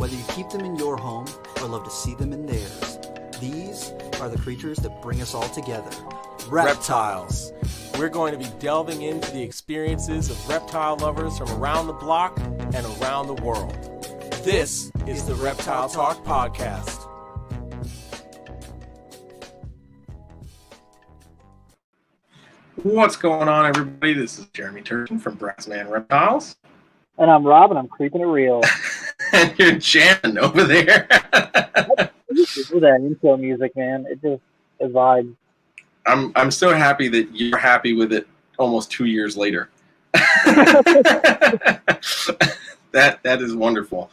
Whether you keep them in your home or love to see them in theirs, these are the creatures that bring us all together. Reptiles. We're going to be delving into the experiences of reptile lovers from around the block and around the world. This is the Reptile Talk Podcast. What's going on, everybody? This is Jeremy Turton from Brassman Reptiles. And I'm Rob, and I'm keeping it real. And you're jamming over there. Do that intro music, man. It just is vibe. I'm so happy that you're happy with it almost 2 years later. That is wonderful.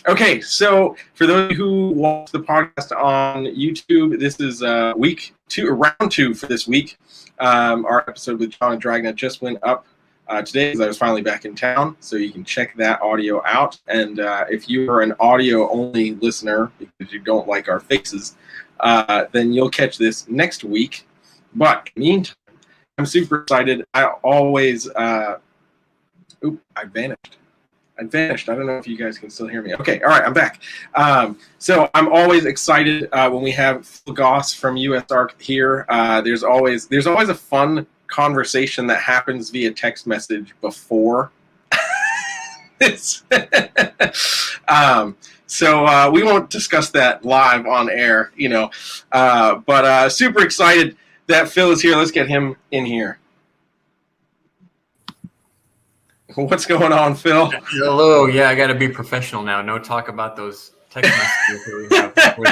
Okay, so for those who watch the podcast on YouTube, this is round two for this week. Our episode with John and Dragnet just went up today because I was finally back in town, so you can check that audio out. And if you are an audio-only listener because you don't like our faces, then you'll catch this next week. But in the meantime, I'm super excited. I always I vanished. I don't know if you guys can still hear me. Okay, all right, I'm back. So I'm always excited when we have Phil Goss from USARK here. There's always a fun conversation that happens via text message before this. So we won't discuss that live on air, but super excited that Phil is here. Let's get him in here. What's going on, Phil? Hello. Yeah, I got to be professional now. No talk about those text messages that we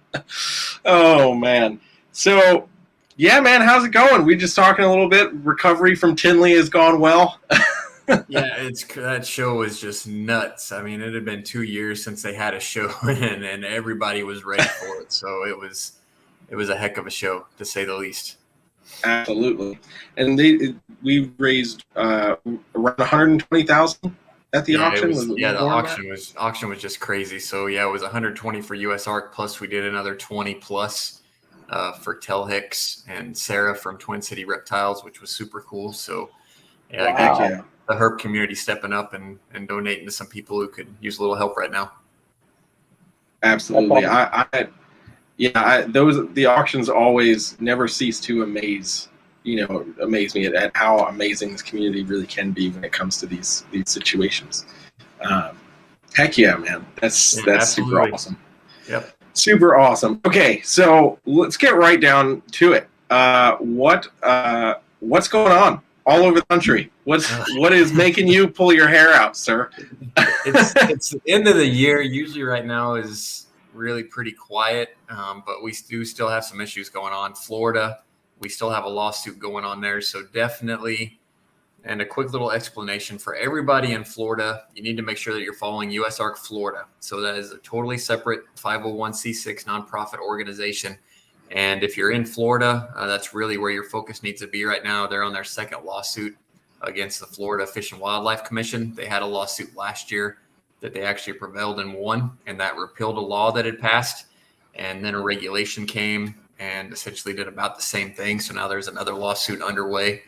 have Oh, man. So, yeah, man, how's it going? We just talking a little bit. Recovery from Tinley has gone well. Yeah, that show was just nuts. I mean, it had been 2 years since they had a show, and everybody was ready for it. So it was a heck of a show, to say the least. Absolutely. And we raised around $120,000 at the auction. The auction was just crazy. So yeah, it was 120 for USARK, plus we did another 20 plus for Tel Hicks and Sarah from Twin City Reptiles, which was super cool. So yeah, Wow. The herp community stepping up and donating to some people who could use a little help right now. Absolutely. The auctions always never cease to amaze me at how amazing this community really can be when it comes to these situations. Heck yeah, man. That's super awesome. Yep. Super awesome. Okay, so let's get right down to it. What's going on all over the country? What is making you pull your hair out, sir? It's the end of the year. Usually right now is really pretty quiet, but we do still have some issues going on. Florida, we still have a lawsuit going on there, so definitely. And a quick little explanation for everybody in Florida: you need to make sure that you're following USARK Florida. So that is a totally separate 501c6 nonprofit organization. And if you're in Florida, that's really where your focus needs to be right now. They're on their second lawsuit against the Florida Fish and Wildlife Commission. They had a lawsuit last year that they actually prevailed and won, and that repealed a law that had passed. And then a regulation came and essentially did about the same thing. So now there's another lawsuit underway.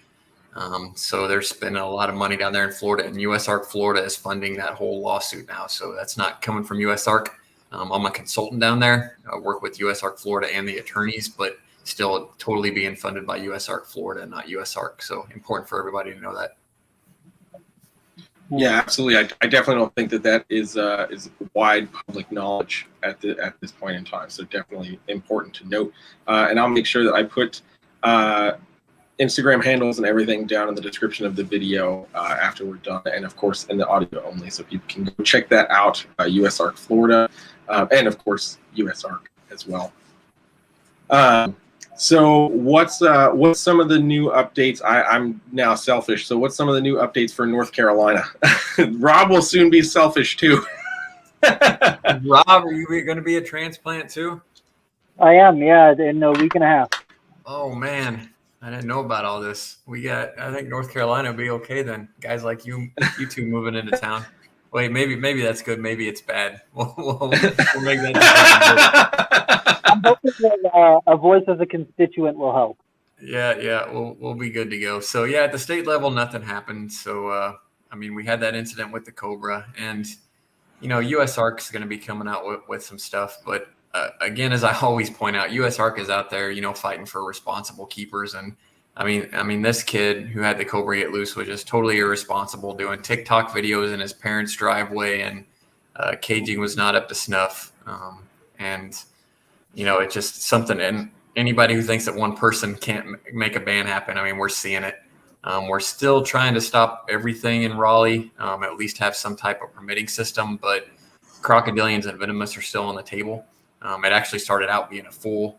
So they're spending a lot of money down there in Florida, and USARK Florida is funding that whole lawsuit now. So that's not coming from USARK. I'm a consultant down there. I work with USARK Florida and the attorneys, but still totally being funded by USARK Florida, not USARK. So important for everybody to know that. Yeah, absolutely. I definitely don't think that is wide public knowledge at this point in time. So definitely important to note. And I'll make sure that I put Instagram handles and everything down in the description of the video after we're done, and of course in the audio only, so people can go check that out. USARK Florida, and of course USARK as well. So what's some of the new updates? I'm now selfish. So what's some of the new updates for North Carolina? Rob will soon be selfish too. Rob, are you going to be a transplant too? I am, yeah, in a week and a half. Oh man, I didn't know about all this. I think North Carolina will be okay then. Guys like you two moving into town. Wait, maybe that's good. Maybe it's bad. We'll make that. I'm hoping that a voice as a constituent will help. Yeah, we'll be good to go. So yeah, at the state level, nothing happened. So I mean, we had that incident with the Cobra, and USARK is going to be coming out with some stuff. But again, as I always point out, USARK is out there, fighting for responsible keepers. And I mean, this kid who had the Cobra get loose was just totally irresponsible, doing TikTok videos in his parents' driveway, and caging was not up to snuff. It's just something. And anybody who thinks that one person can't make a ban happen, I mean, we're seeing it. We're still trying to stop everything in Raleigh, at least have some type of permitting system, but crocodilians and venomous are still on the table. It actually started out being a full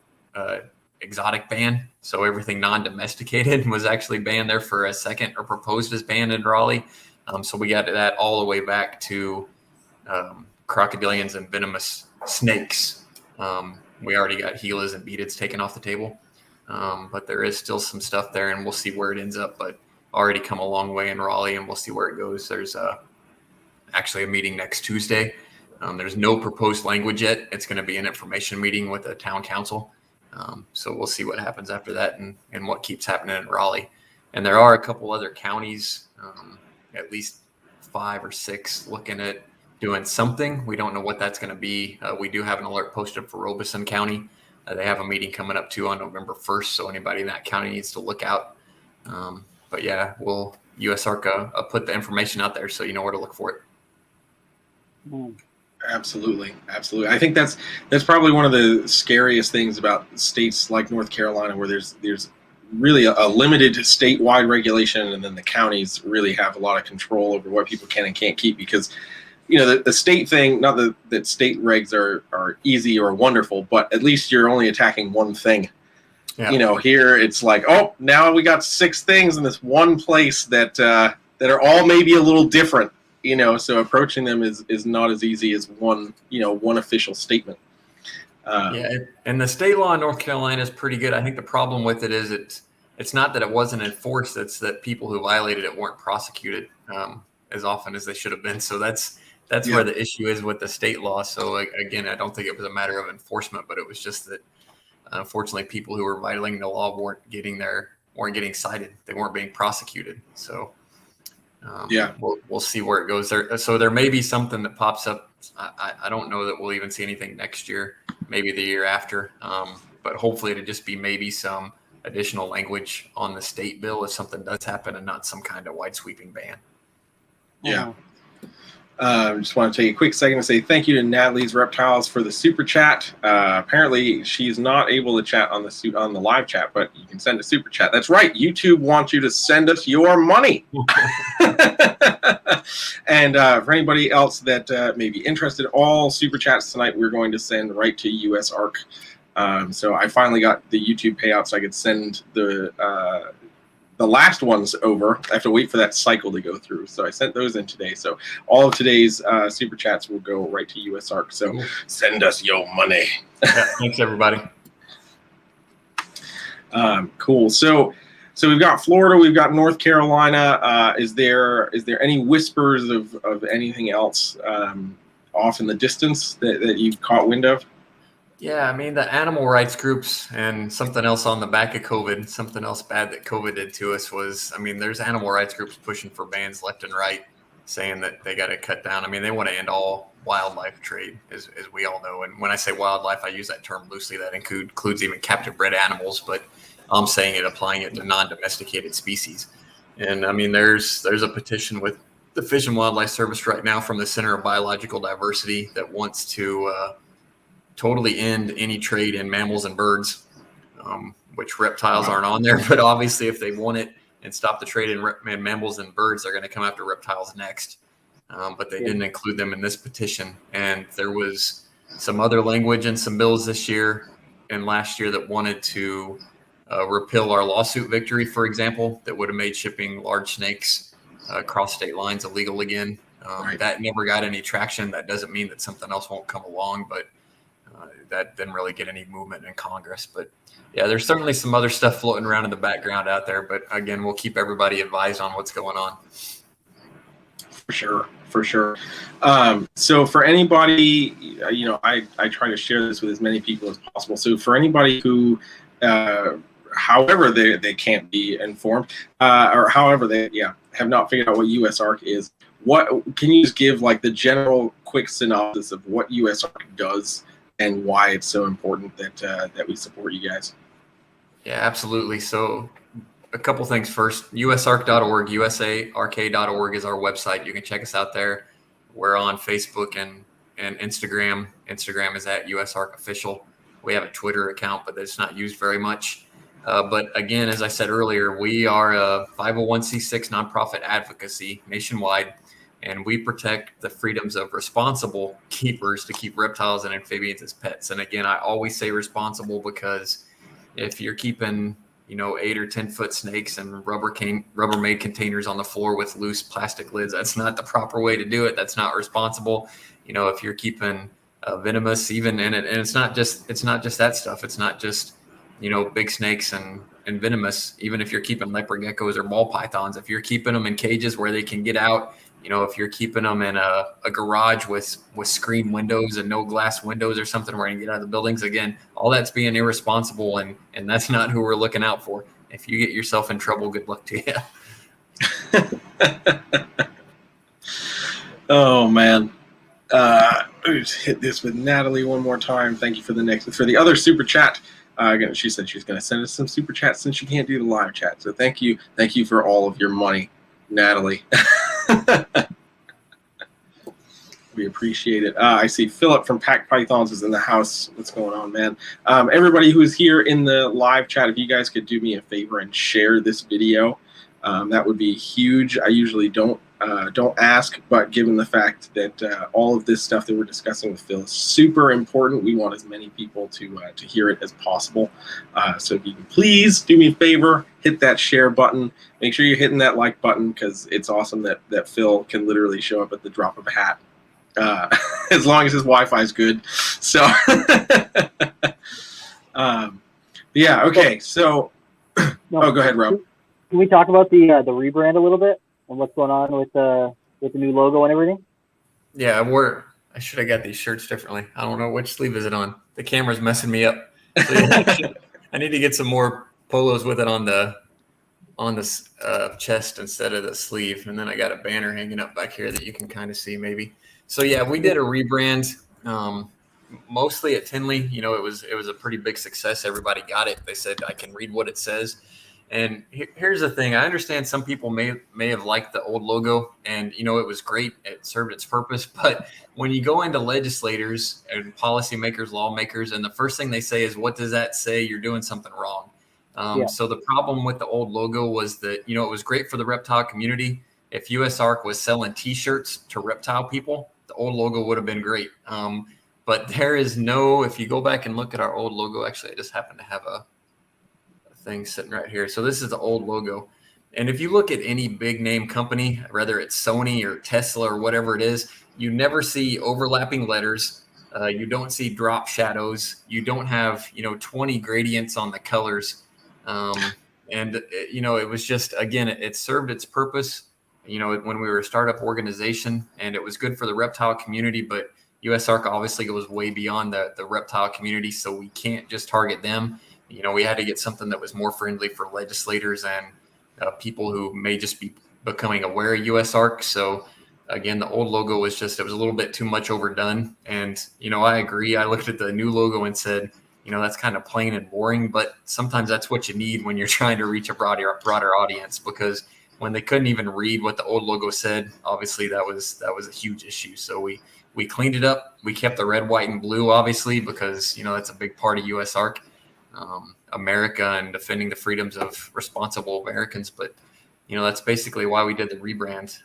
exotic ban. So everything non-domesticated was actually banned there for a second, or proposed as banned in Raleigh. So we got that all the way back to crocodilians and venomous snakes. We already got Gilas and beetles taken off the table. But there is still some stuff there, and we'll see where it ends up. But already come a long way in Raleigh, and we'll see where it goes. There's actually a meeting next Tuesday. There's no proposed language yet. It's going to be an information meeting with the town council. So we'll see what happens after that, and what keeps happening in Raleigh. And there are a couple other counties, at least 5 or 6, looking at doing something. We don't know what that's going to be. We do have an alert posted for Robeson County. They have a meeting coming up too on November 1st, so anybody in that county needs to look out. But yeah, we'll USARK put the information out there so you know where to look for it. Absolutely. I think that's probably one of the scariest things about states like North Carolina, where there's really a limited statewide regulation, and then the counties really have a lot of control over what people can and can't keep, because the state thing, not that state regs are easy or wonderful, but at least you're only attacking one thing. Yeah. Here it's like, oh, now we got 6 things in this one place that are all maybe a little different, so approaching them is not as easy as one official statement. And the state law in North Carolina is pretty good. I think the problem with it is it's not that it wasn't enforced, it's that people who violated it weren't prosecuted as often as they should have been. So that's where the issue is with the state law. So again, I don't think it was a matter of enforcement, but it was just that unfortunately people who were violating the law weren't getting cited. They weren't being prosecuted. So we'll see where it goes there. So there may be something that pops up. I don't know that we'll even see anything next year, maybe the year after. But hopefully it'll just be maybe some additional language on the state bill if something does happen, and not some kind of wide sweeping ban. Yeah. Just want to take a quick second to say thank you to Natalie's Reptiles for the super chat. Apparently, she's not able to chat on the live chat, but you can send a super chat. That's right. YouTube wants you to send us your money. And for anybody else that may be interested, all super chats tonight we're going to send right to USARK. So I finally got the YouTube payout, so I could send the last ones over. I have to wait for that cycle to go through. So I sent those in today. So all of today's super chats will go right to USARK. So send us your money. Thanks, everybody. Cool. So we've got Florida, we've got North Carolina. Is there any whispers of anything else off in the distance that you've caught wind of? Yeah, I mean, the animal rights groups, and something else on the back of COVID, something else bad that COVID did to us was, I mean, there's animal rights groups pushing for bans left and right, saying that they got to cut down. I mean, they want to end all wildlife trade, as we all know. And when I say wildlife, I use that term loosely. That includes even captive bred animals, but I'm saying it, applying it to non-domesticated species. And I mean, there's a petition with the Fish and Wildlife Service right now from the Center of Biological Diversity that wants to totally end any trade in mammals and birds, which reptiles aren't on there. But obviously, if they want it and stop the trade in mammals and birds, they're going to come after reptiles next. But they didn't include them in this petition. And there was some other language in some bills this year and last year that wanted to repeal our lawsuit victory, for example, that would have made shipping large snakes across state lines illegal again. That never got any traction. That doesn't mean that something else won't come along, but that didn't really get any movement in Congress. But yeah, there's certainly some other stuff floating around in the background out there. But again, we'll keep everybody advised on what's going on. For sure. So for anybody, I try to share this with as many people as possible. So for anybody who however they can't be informed, or however they have not figured out what USARK is. What can you just give like the general quick synopsis of what USARK does and why it's so important that we support you guys? Yeah, absolutely. So a couple things first. USARK.org, USARK.org is our website. You can check us out there. We're on Facebook and Instagram. Instagram is at USARK Official. We have a Twitter account, but it's not used very much. But again, as I said earlier, we are a 501c6 nonprofit advocacy nationwide, and we protect the freedoms of responsible keepers to keep reptiles and amphibians as pets. And again, I always say responsible because if you're keeping 8 or 10 foot snakes and Rubbermaid containers on the floor with loose plastic lids, that's not the proper way to do it. That's not responsible. If you're keeping venomous, even in it, and it's not just that stuff. It's not just big snakes and venomous. Even if you're keeping leopard geckos or ball pythons, if you're keeping them in cages where they can get out, if you're keeping them in a garage with screen windows and no glass windows or something where you can get out of the buildings, again, all that's being irresponsible, and that's not who we're looking out for. If you get yourself in trouble, good luck to you. Oh man. Hit this with Natalie one more time. Thank you for the other super chat. Again, she said she's going to send us some super chats since she can't do the live chat. So thank you for all of your money, Natalie. We appreciate it. I see Philip from Pack Pythons is in the house. What's going on, man? Everybody who's here in the live chat, if you guys could do me a favor and share this video, that would be huge. I usually don't ask, but given the fact that all of this stuff that we're discussing with Phil is super important, we want as many people to hear it as possible. So if you can please do me a favor, hit that share button. Make sure you're hitting that like button because it's awesome that Phil can literally show up at the drop of a hat, as long as his Wi-Fi is good. So, yeah, okay. So, go ahead, Rob. Can we talk about the rebrand a little bit and what's going on with the new logo and everything? Yeah, I should have got these shirts differently. I don't know which sleeve is it on. The camera's messing me up. So I need to get some more polos with it on the chest instead of the sleeve, and then I got a banner hanging up back here that you can kind of see maybe. So yeah, we did a rebrand, mostly at Tinley. It was a pretty big success. Everybody got it. They said I can read what it says. And here's the thing. I understand some people may have liked the old logo, and it was great. It served its purpose. But when you go into legislators and policymakers, lawmakers, and the first thing they say is, "What does that say? You're doing something wrong." So the problem with the old logo was that it was great for the reptile community. If USARK was selling T-shirts to reptile people, the old logo would have been great. But there is no. If you go back and look at our old logo, actually, I just happen to have a thing sitting right here. So this is the old logo. And if you look at any big name company, whether it's Sony or Tesla or whatever it is, you never see overlapping letters. You don't see drop shadows. You don't have, 20 gradients on the colors. It was just, again, it served its purpose, when we were a startup organization, and it was good for the reptile community, but USARK obviously goes way beyond the reptile community. So we can't just target them. We had to get something that was more friendly for legislators and people who may just be becoming aware of USARK. So again, the old logo was it was a little bit too much overdone. And, I agree. I looked at the new logo and said, that's kind of plain and boring, but sometimes that's what you need when you're trying to reach a broader audience, because when they couldn't even read what the old logo said, obviously that was a huge issue. So we cleaned it up. We kept the red, white, and blue, obviously, because, that's a big part of USARK. America and defending the freedoms of responsible Americans. But, that's basically why we did the rebrand,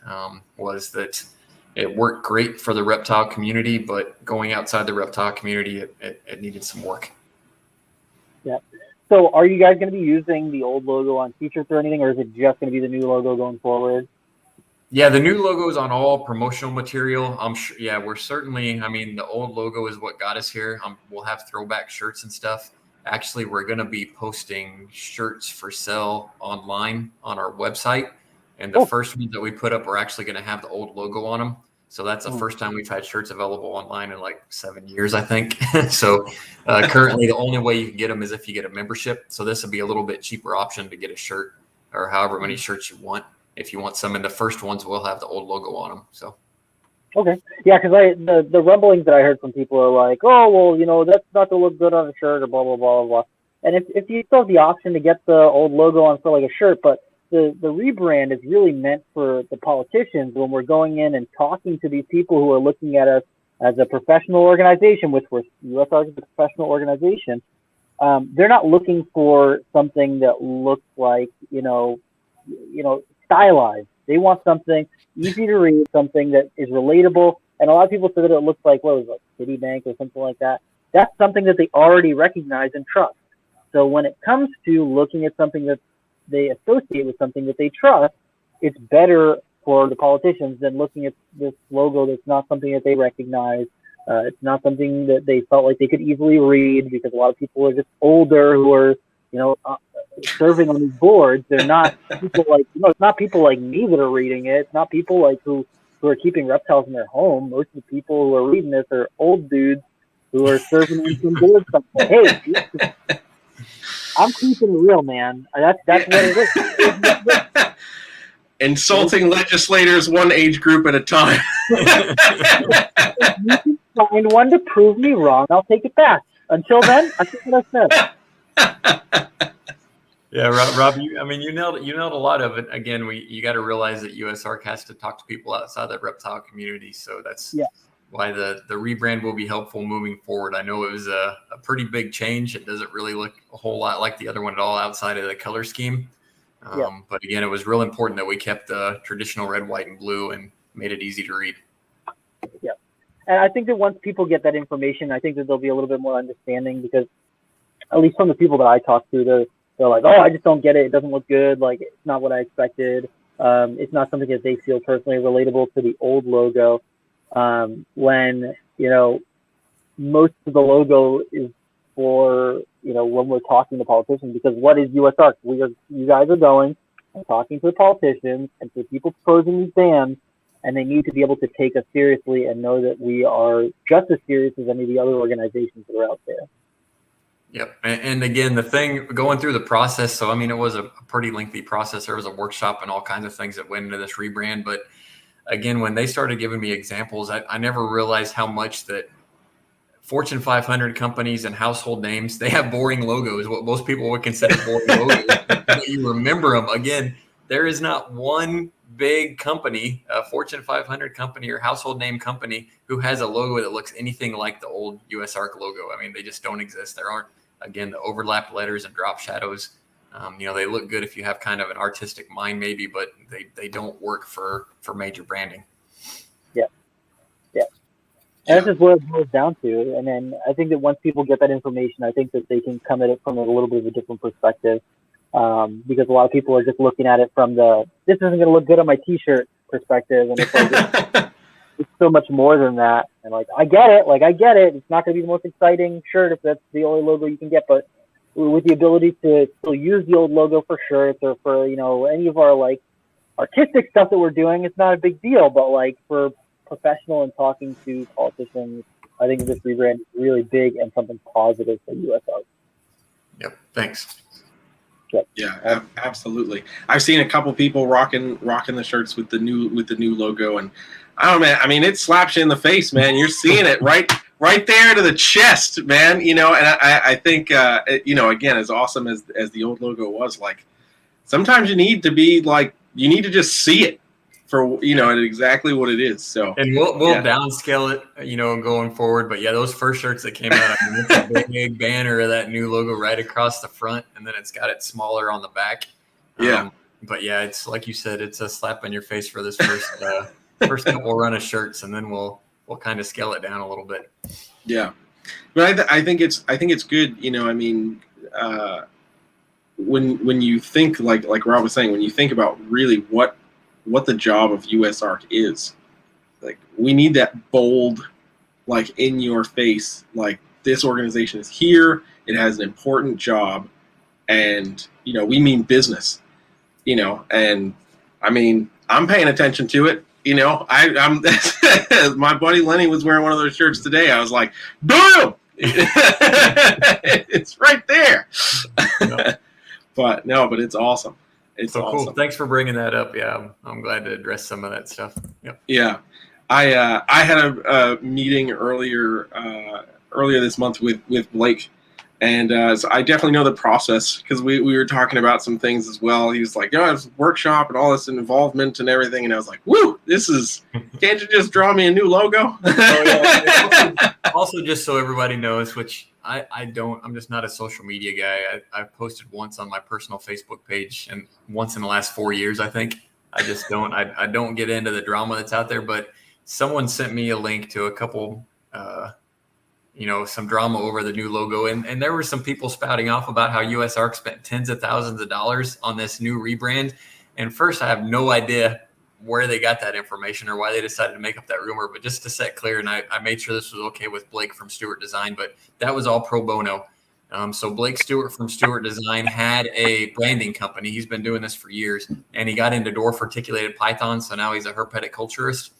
was that it worked great for the reptile community, but going outside the reptile community, it needed some work. Yeah. So are you guys going to be using the old logo on t-shirts or anything, or is it just going to be the new logo going forward? Yeah, the new logo is on all promotional material. I'm sure. Yeah, we're certainly, the old logo is what got us here. We'll have throwback shirts and stuff. Actually, we're going to be posting shirts for sale online on our website. And the first ones that we put up are actually going to have the old logo on them. So that's the first time we've had shirts available online in like 7 years, I think. So currently the only way you can get them is if you get a membership. So this would be a little bit cheaper option to get a shirt or however many shirts you want. If you want some, and the first ones will have the old logo on them. So. Okay. Yeah, because the rumblings that I heard from people are like, oh, well, you know, that's not to look good on a shirt or blah, blah, blah, blah. And if you still have the option to get the old logo on for like a shirt, but the rebrand is really meant for the politicians when we're going in and talking to these people who are looking at us as a professional organization, which we're USARK is a professional organization. They're not looking for something that looks like, you know, stylized. They want something easy to read, something that is relatable. And a lot of people say that it looks like, what was it, like Citibank or something like that. That's something that they already recognize and trust. So when it comes to looking at something that they associate with something that they trust, it's better for the politicians than looking at this logo that's not something that they recognize. It's not something that they felt like they could easily read, because a lot of people are just older who are, you know, serving on these boards. They're not people like, you know, it's not people like me that are reading it. It's not people like who are keeping reptiles in their home. Most of the people who are reading this are old dudes who are serving on some boards. Hey, I'm keeping it real, man. That's what it is. Insulting legislators one age group at a time. If you can find one to prove me wrong, I'll take it back. Until then, I think what I said. Yeah, Rob, you nailed a lot of it. Again, you got to realize that USARK has to talk to people outside the reptile community. So that's why the rebrand will be helpful moving forward. I know it was a pretty big change. It doesn't really look a whole lot like the other one at all outside of the color scheme. But again, it was real important that we kept the traditional red, white, and blue and made it easy to read. Yeah. And I think that once people get that information, I think that there'll be a little bit more understanding, because at least from the people that I talk to, they're like, oh, I just don't get it. It doesn't look good. Like, it's not what I expected. It's not something that they feel personally relatable to the old logo. When, you know, most of the logo is for, you know, when we're talking to politicians, because what is USARK? You guys are going and talking to the politicians and to people proposing these bans, and they need to be able to take us seriously and know that we are just as serious as any of the other organizations that are out there. Yep. And again, the thing going through the process, so I mean, it was a pretty lengthy process. There was a workshop and all kinds of things that went into this rebrand. But again, when they started giving me examples, I never realized how much that Fortune 500 companies and household names, they have boring logos, what most people would consider boring logos. But you remember them. Again, there is not one big company, a Fortune 500 company or household name company, who has a logo that looks anything like the old USARK logo. I mean, they just don't exist. There aren't, again, the overlapped letters and drop shadows. You know, they look good if you have kind of an artistic mind maybe, but they don't work for major branding. And this is what it boils down to. And then I think that once people get that information, I think that they can come at it from a little bit of a different perspective. Because a lot of people are just looking at it from this isn't going to look good on my t-shirt perspective. And it's like, it's so much more than that. And like, I get it. It's not going to be the most exciting shirt if that's the only logo you can get. But with the ability to still use the old logo for shirts or for, you know, any of our like artistic stuff that we're doing, it's not a big deal. But like for professional and talking to politicians, I think this rebrand is really big and something positive for USARK. Yep. Thanks. Yeah, absolutely. I've seen a couple people rocking the shirts with the new logo, and I don't know, man. I mean, it slaps you in the face, man. You're seeing it right there to the chest, man. You know, and I think you know, again, as awesome as the old logo was, like sometimes you need to just see it for, you know, exactly what it is. So, and we'll downscale it, you know, going forward. But yeah, those first shirts that came out, I mean, it's a big banner of that new logo right across the front, and then it's got it smaller on the back. But yeah, it's like you said, it's a slap on your face for this first couple run of shirts, and then we'll kind of scale it down a little bit. Yeah, but I think it's good. You know, I mean, when you think like Rob was saying, when you think about really what the job of USARK is, like we need that bold, like in your face, like this organization is here, it has an important job, and we mean business, and I mean I'm paying attention to it, I'm my buddy Lenny was wearing one of those shirts today. I was like, boom! It's right there. Yep. But it's awesome. It's so awesome. Cool. Thanks for bringing that up. Yeah, I'm glad to address some of that stuff. Yep. Yeah, I had a meeting earlier this month with Blake, and so I definitely know the process because we were talking about some things as well. He was like, it's a workshop and all this involvement and everything, and I was like, woo, can't you just draw me a new logo? Also, just so everybody knows, which I'm just not a social media guy. I've posted once on my personal Facebook page and once in the last 4 years, I think. I just don't, I don't get into the drama that's out there, but someone sent me a link to a couple, some drama over the new logo. And there were some people spouting off about how USARK spent tens of thousands of dollars on this new rebrand. And first, I have no idea where they got that information or why they decided to make up that rumor. But just to set clear, and I made sure this was okay with Blake from Stewart Design, but that was all pro bono. So Blake Stewart from Stewart Design had a branding company. He's been doing this for years, and he got into dwarf articulated pythons. So now he's a herpetoculturist.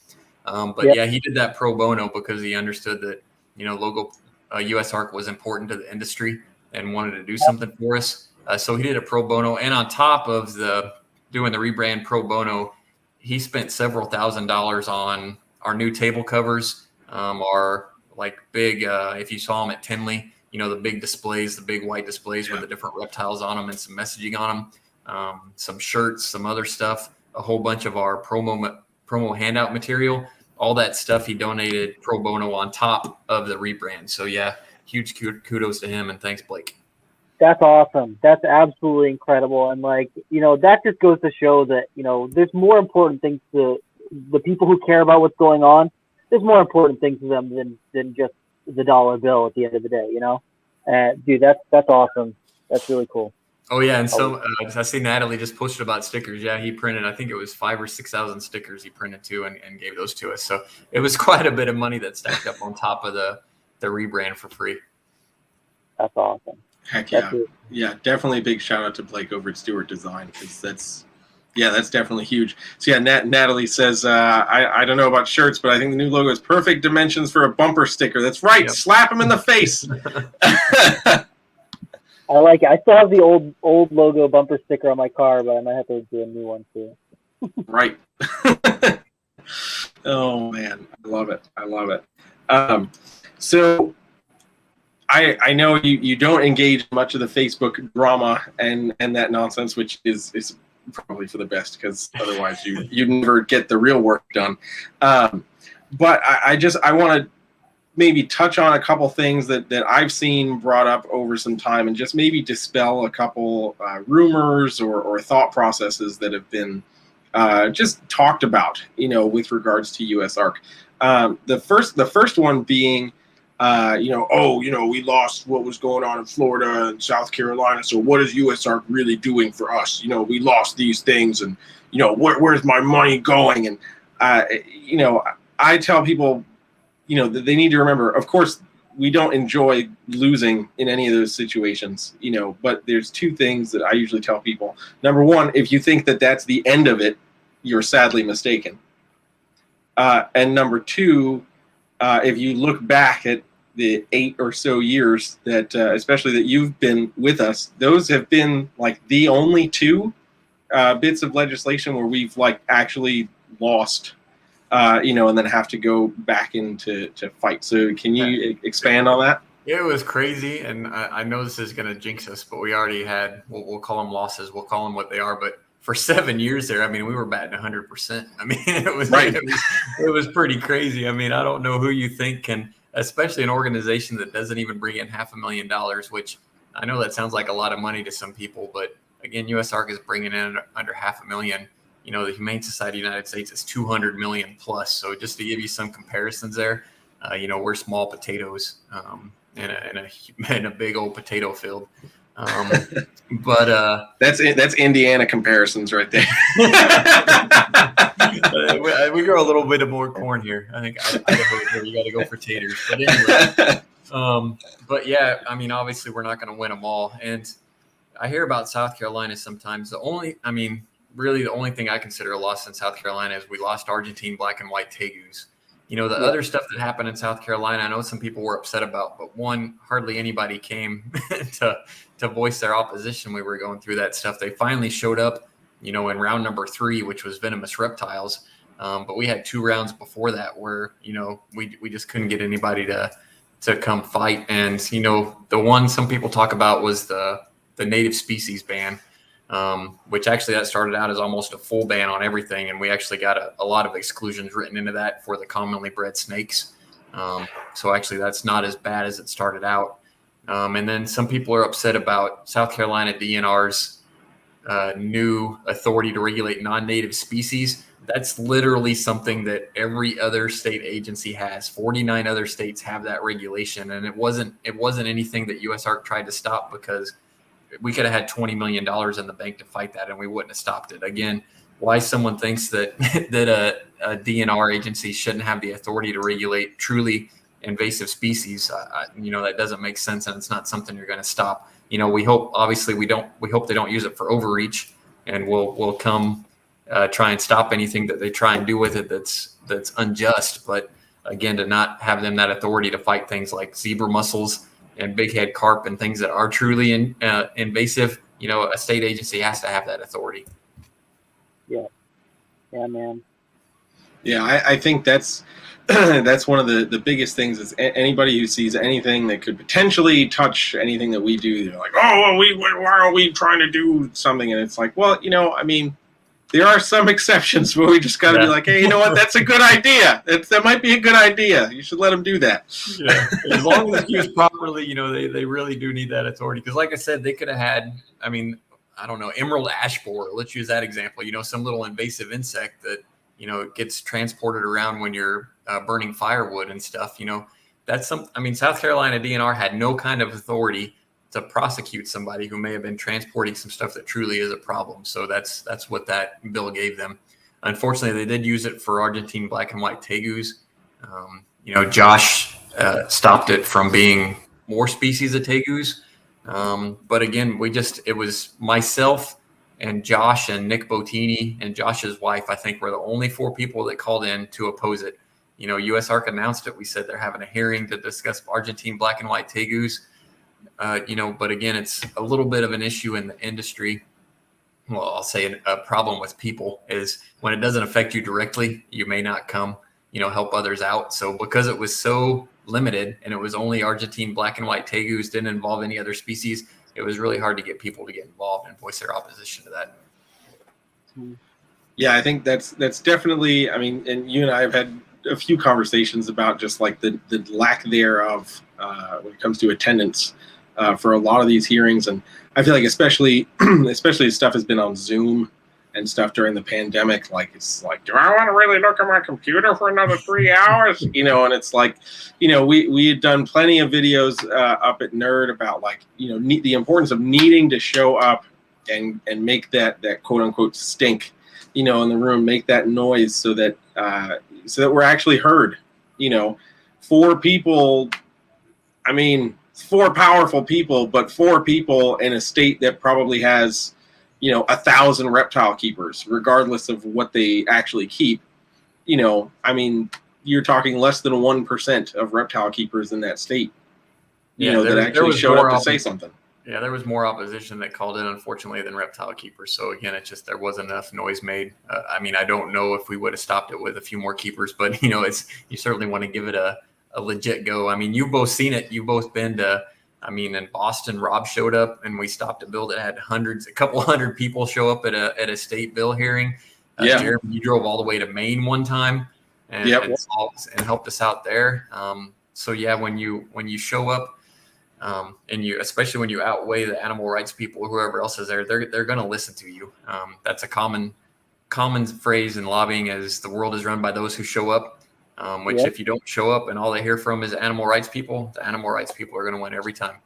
Yeah, he did that pro bono because he understood that, logo USARK was important to the industry and wanted to do something for us. So he did a pro bono. And on top of doing the rebrand pro bono, he spent several $1,000s on our new table covers, our like big, if you saw them at Tinley, the big displays, the big white displays with the different reptiles on them and some messaging on them, some shirts, some other stuff, a whole bunch of our promo handout material, all that stuff he donated pro bono on top of the rebrand. So yeah, huge kudos to him and thanks, Blake. That's awesome. That's absolutely incredible. And that just goes to show that, there's more important things to the people who care about what's going on. There's more important things to them than just the dollar bill at the end of the day, dude, that's awesome. That's really cool. Oh yeah. And so I see Natalie just posted about stickers. Yeah. He printed, I think it was 5,000 or 6,000 stickers he printed too and gave those to us. So it was quite a bit of money that stacked up on top of the rebrand for free. That's awesome. Heck yeah. Yeah, definitely a big shout out to Blake over at Stewart Design because that's definitely huge. So yeah, Natalie says, I don't know about shirts, but I think the new logo is perfect dimensions for a bumper sticker. That's right. Yep. Slap him in the face. I like it. I still have the old logo bumper sticker on my car, but I might have to do a new one too. Right. Oh man, I love it. So I know you don't engage much of the Facebook drama and that nonsense, which is probably for the best because otherwise you never get the real work done. But I want to maybe touch on a couple things that I've seen brought up over some time and just maybe dispel a couple rumors or thought processes that have been just talked about, with regards to USARK. The first one being, we lost what was going on in Florida and South Carolina. So what is USARK really doing for us? We lost these things and, where's my money going? And, I tell people, that they need to remember, of course, we don't enjoy losing in any of those situations, but there's two things that I usually tell people. Number one, if you think that that's the end of it, you're sadly mistaken. And number two, if you look back at the 8 or so years that, especially that you've been with us, those have been like the only two bits of legislation where we've like actually lost, and then have to go back into fight. So can you expand on that? It was crazy, and I know this is going to jinx us, but we already had, we'll call them losses. We'll call them what they are. But for 7 years there, we were batting 100%. It was pretty crazy. I don't know who you think can, especially an organization that doesn't even bring in $500,000, which I know that sounds like a lot of money to some people, but again, USARK is bringing in under $500,000. The Humane Society of the United States is 200 million plus. So just to give you some comparisons there, we're small potatoes in a big old potato field. But that's Indiana comparisons right there. We grow a little bit more corn here. I think you got to go for taters. But anyway, but yeah, obviously we're not going to win them all. And I hear about South Carolina sometimes. really the only thing I consider a loss in South Carolina is we lost Argentine black and white tegus. You know, the other stuff that happened in South Carolina, I know some people were upset about, but one, hardly anybody came to voice their opposition. We were going through that stuff. They finally showed up, you know, in round number 3, which was venomous reptiles. But we had 2 rounds before that where, you know, we just couldn't get anybody to come fight. And, you know, the one some people talk about was the native species ban, which actually that started out as almost a full ban on everything. And we actually got a lot of exclusions written into that for the commonly bred snakes. So actually that's not as bad as it started out. And then some people are upset about South Carolina DNR's new authority to regulate non-native species. That's literally something that every other state agency has. 49 other states have that regulation, and it wasn't anything that USARK tried to stop, because we could have had $20 million in the bank to fight that, and we wouldn't have stopped it. Again, why someone thinks that a DNR agency shouldn't have the authority to regulate truly invasive species, you know, that doesn't make sense, and it's not something you're going to stop. You know, we hope they don't use it for overreach, and we'll come try and stop anything that they try and do with it that's unjust. But again, to not have them that authority to fight things like zebra mussels and big head carp and things that are truly invasive, you know, a state agency has to have that authority. Yeah, man. Yeah, I think that's that's one of the biggest things is anybody who sees anything that could potentially touch anything that we do, they're like, oh, well, why are we trying to do something? And it's like, well, you know, I mean, there are some exceptions, but we just got to be like, hey, you know what? That's a good idea. That might be a good idea. You should let them do that. Yeah, as long as it's used properly, you know, they really do need that authority. Because like I said, they could have had, I mean, I don't know, emerald ash borer. Let's use that example. You know, some little invasive insect that, you know, gets transported around when you're burning firewood and stuff. You know, South Carolina DNR had no kind of authority to prosecute somebody who may have been transporting some stuff that truly is a problem. So that's what that bill gave them. Unfortunately, they did use it for Argentine black and white tegus. You know, Josh stopped it from being more species of tegus. But again, it was myself and Josh and Nick Bottini and Josh's wife, I think, were the only 4 people that called in to oppose it. You know, USARK announced it. We said they're having a hearing to discuss Argentine black and white tegus. You know, but again, it's a little bit of an issue in the industry. Well, I'll say a problem with people is when it doesn't affect you directly, you may not come, you know, help others out. So because it was so limited and it was only Argentine black and white tegus, didn't involve any other species, it was really hard to get people to get involved and voice their opposition to that. Yeah, I think that's definitely, I mean, and you and I have had a few conversations about just like the lack thereof when it comes to attendance for a lot of these hearings. And I feel like especially as stuff has been on Zoom and stuff during the pandemic, like it's like, do I want to really look at my computer for another 3 hours? You know, and it's like, you know, we had done plenty of videos up at Nerd about like, you know, the importance of needing to show up and make that quote unquote stink, you know, in the room, make that noise so that we're actually heard. You know, 4 people, I mean, 4 powerful people, but 4 people in a state that probably has, you know, 1,000 reptile keepers, regardless of what they actually keep. You know, I mean, you're talking less than 1% of reptile keepers in that state, you know, that actually showed up to say something. Yeah, there was more opposition that called in, unfortunately, than reptile keepers. So again, it's just there wasn't enough noise made. I mean, I don't know if we would have stopped it with a few more keepers, but you know, you certainly want to give it a legit go. I mean, you've both seen it. You've both been to. I mean, in Boston, Rob showed up, and we stopped a bill that had a couple hundred people show up at a state bill hearing. Yeah, Jeremy, you drove all the way to Maine one time, and helped us out there. So yeah, when you show up. And especially when you outweigh the animal rights people or whoever else is there, they're going to listen to you. That's a common phrase in lobbying is the world is run by those who show up, which if you don't show up and all they hear from is animal rights people, the animal rights people are going to win every time.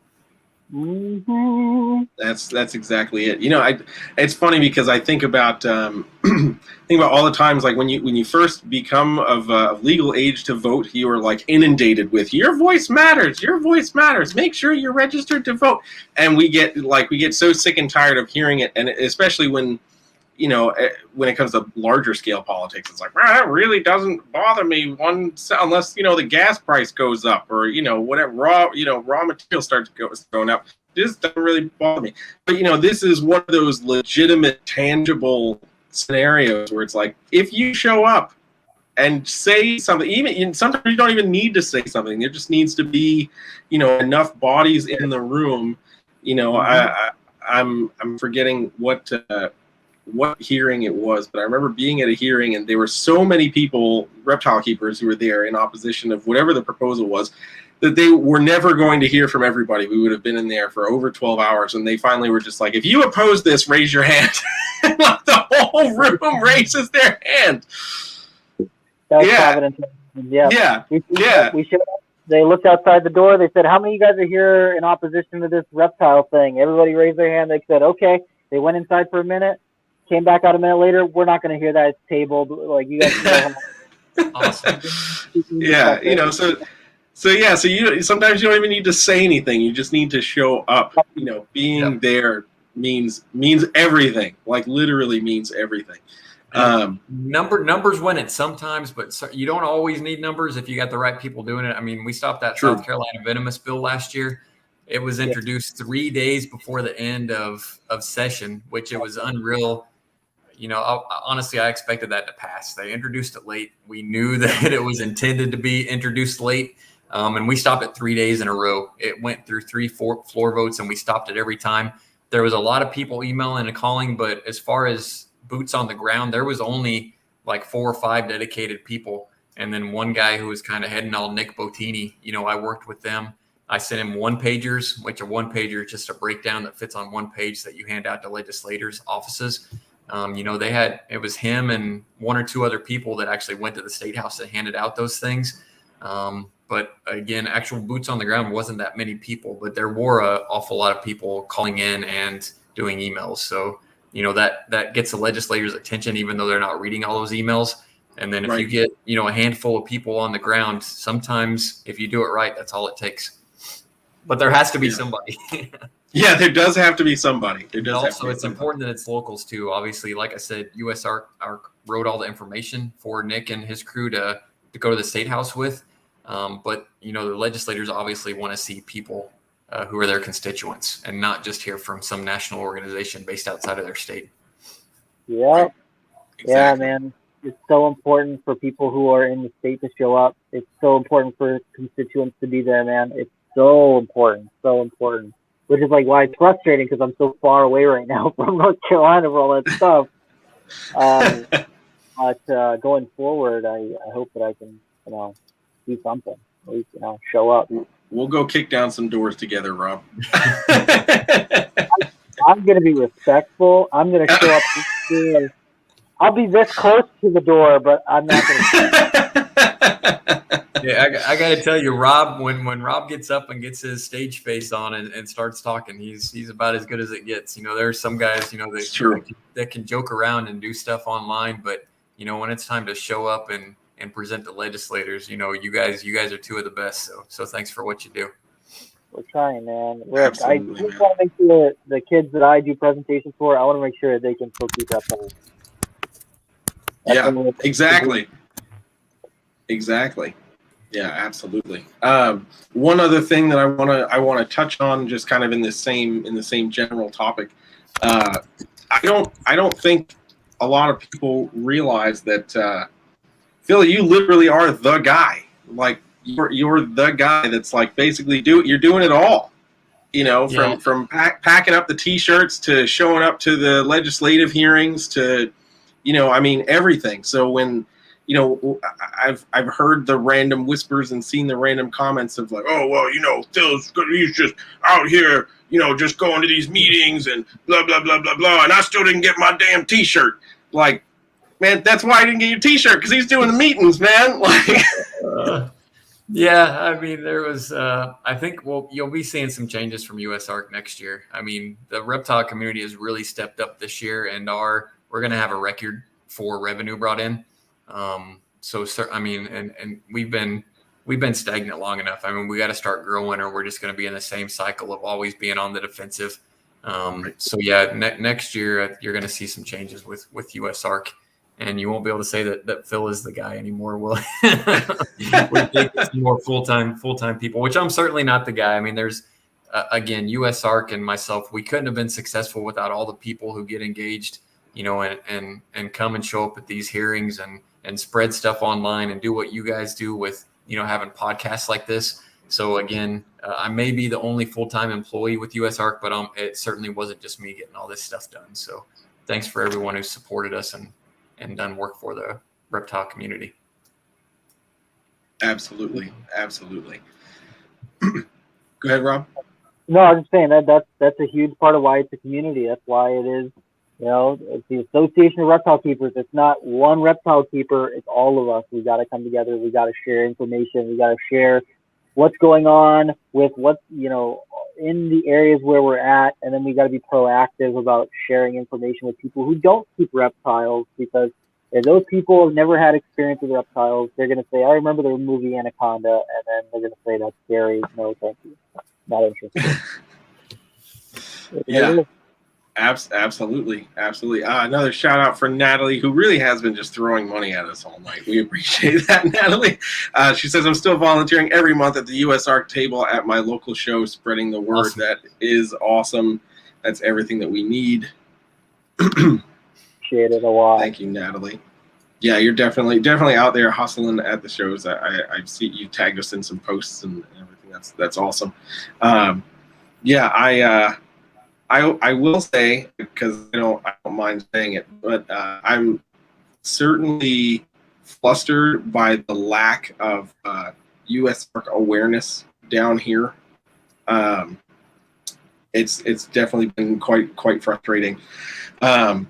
Mm-hmm. That's exactly it. You know, it's funny because I think about all the times like when you first become of legal age to vote, you are like inundated with your voice matters, make sure you're registered to vote, and we get so sick and tired of hearing it, and especially when when it comes to larger scale politics, it's like, that really doesn't bother me unless, the gas price goes up or, whatever raw material starts going up. This doesn't really bother me. But, this is one of those legitimate, tangible scenarios where it's like, if you show up and say something, sometimes you don't even need to say something. There just needs to be, enough bodies in the room. I'm forgetting what hearing it was, but I remember being at a hearing and there were so many people, reptile keepers, who were there in opposition of whatever the proposal was, that they were never going to hear from everybody. We would have been in there for over 12 hours, and they finally were just like, if you oppose this, raise your hand. The whole room raises their hand. That was Providence. Yeah. We showed up. They looked outside the door. They said, how many of you guys are here in opposition to this reptile thing? Everybody raised their hand. They said, okay. They went inside for a minute, came back out a minute later. We're not going to hear that. It's tabled. Like, you guys can go home. Awesome. So you sometimes you don't even need to say anything. You just need to show up. Being there means everything. Like, literally means everything. Numbers win it sometimes, but you don't always need numbers if you got the right people doing it. I mean, we stopped that South Carolina venomous bill last year. It was introduced 3 days before the end of session, which it was unreal. Honestly, I expected that to pass. They introduced it late. We knew that it was intended to be introduced late, and we stopped it 3 days in a row. It went through 3-4 floor votes, and we stopped it every time. There was a lot of people emailing and calling, but as far as boots on the ground, there was only like 4 or 5 dedicated people. And then one guy who was kind of heading all, Nick Bottini, I worked with them. I sent him one-pagers, which a one-pager is just a breakdown that fits on one page that you hand out to legislators' offices. It was him and 1 or 2 other people that actually went to the State House and handed out those things. But again, actual boots on the ground wasn't that many people, but there were an awful lot of people calling in and doing emails. So, that gets the legislators' attention, even though they're not reading all those emails. And then if you get, a handful of people on the ground, sometimes if you do it right, that's all it takes. But there has to be somebody. Yeah, there does have to be somebody. It's important that it's locals too. Obviously, like I said, USARK wrote all the information for Nick and his crew to go to the State House with. But, the legislators obviously want to see people who are their constituents and not just hear from some national organization based outside of their state. Yeah. Exactly. Yeah, man. It's so important for people who are in the state to show up. It's so important for constituents to be there, man. It's so important. Which is like why it's frustrating, because I'm so far away right now from North Carolina for all that stuff. But going forward, I hope that I can, do something. At least, show up. We'll go kick down some doors together, Rob. I'm going to be respectful. I'm going to show up. I'll be this close to the door, but I'm not going to. Yeah, I got to tell you, Rob, when Rob gets up and gets his stage face on and starts talking, he's about as good as it gets. There's some guys, that can joke around and do stuff online, but when it's time to show up and present to legislators, you guys are 2 of the best. So thanks for what you do. We're trying, man. Look, I just want to make sure the kids that I do presentations for, I want to make sure they can still keep up. Yeah, exactly. Yeah, absolutely. One other thing that I want to touch on, just kind of in the same general topic. I don't think a lot of people realize that Philly, you literally are the guy. Like, you're the guy that's like basically you're doing it all. From packing up the T-shirts to showing up to the legislative hearings to, everything. So when I've heard the random whispers and seen the random comments of like, oh, well, Phil's good. He's just out here, just going to these meetings and blah, blah, blah, blah, blah. And I still didn't get my damn T-shirt. Like, man, that's why I didn't get your T-shirt, because he's doing the meetings, man. Like, yeah, I mean, there was, I think, you'll be seeing some changes from USARK next year. I mean, the reptile community has really stepped up this year, and we're going to have a record for revenue brought in. And we've been stagnant long enough. I mean, we got to start growing, or we're just going to be in the same cycle of always being on the defensive. So yeah, next year you're going to see some changes with USARK, and you won't be able to say that Phil is the guy anymore. Will we take some more full-time people, which I'm certainly not the guy. I mean, there's again, USARK and myself, we couldn't have been successful without all the people who get engaged, and come and show up at these hearings and spread stuff online and do what you guys do with, having podcasts like this. So again, I may be the only full-time employee with USARK, but it certainly wasn't just me getting all this stuff done. So thanks for everyone who supported us and done work for the reptile community. Absolutely. Go ahead, Rob. No, I was just saying that's a huge part of why it's a community. That's why it is, it's the Association of Reptile Keepers. It's not one reptile keeper. It's all of us. We got to come together. We got to share information. We got to share what's going on with what's, in the areas where we're at. And then we got to be proactive about sharing information with people who don't keep reptiles, because if those people have never had experience with reptiles, they're going to say, I remember the movie Anaconda. And then they're going to say, that's scary. No, thank you. Not interested. Yeah. Absolutely. Another shout out for Natalie, who really has been just throwing money at us all night. We appreciate that, Natalie. She says, I'm still volunteering every month at the USARK table at my local show, spreading the word. Awesome. That is awesome. That's everything that we need. Appreciate it a lot. Thank you, Natalie. Yeah, you're definitely out there hustling at the shows. I see you tagged us in some posts and everything. That's awesome. I will say, because I don't mind saying it, but I'm certainly flustered by the lack of USARK awareness down here. It's definitely been quite frustrating. Like